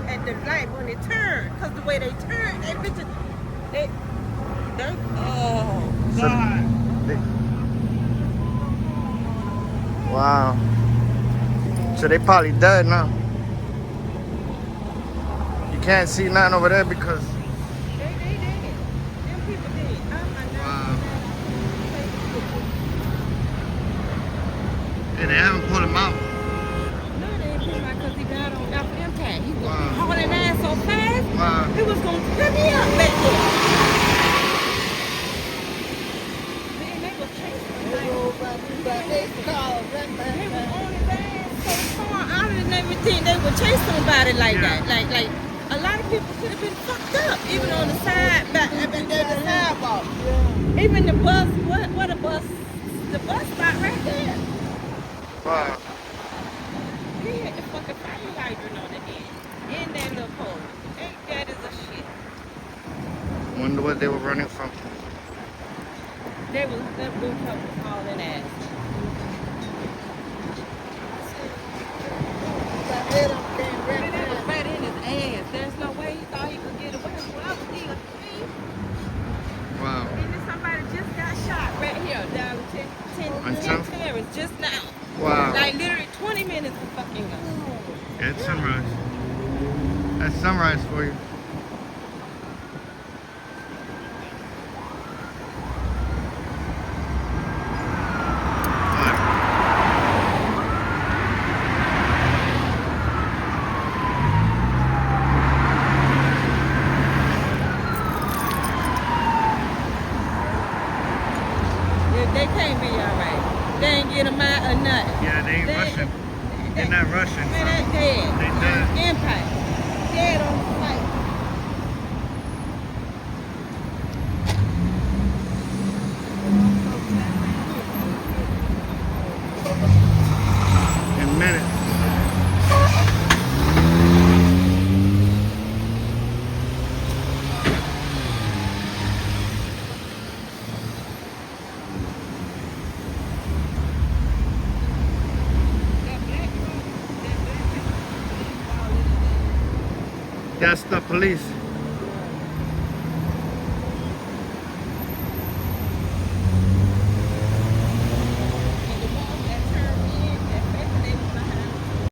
Yeah. at the light when they turn. Because the way they turn, they bitches, they oh, So God. wow. So they probably dead now. You can't see nothing over there because. They dead. Them people dead. Wow. And they haven't pulled him out. No, they ain't put him out because he died on after impact. He was Wow. hauling ass so fast, Wow. he was going to put me up back there. Then they was chasing him. They was on his ass so far out and everything. They would chase somebody like that. Like a lot of people could have been fucked up, even on the side, back there the sidewalk. Even the bus, what a bus, the bus stop right there. Wow. He had the fucking fire hydrant on the end. In that little pole. Ain't that is a shit. Wonder what they were running from. That blue truck was hauling ass. That was right in his ass. There's no way he thought he could get away. Well, I was still asleep. Wow. And then somebody just got shot right here down 10 Terrace just now. Wow. Like literally 20 minutes of fucking ago. Yeah, it's sunrise. That's sunrise for you. They can't be alright. They ain't get them out or nothing. Yeah, they ain't rushing. They're not rushing. Man, they dead. They dead. Impact. Dead on the fight. In minutes. That's the police.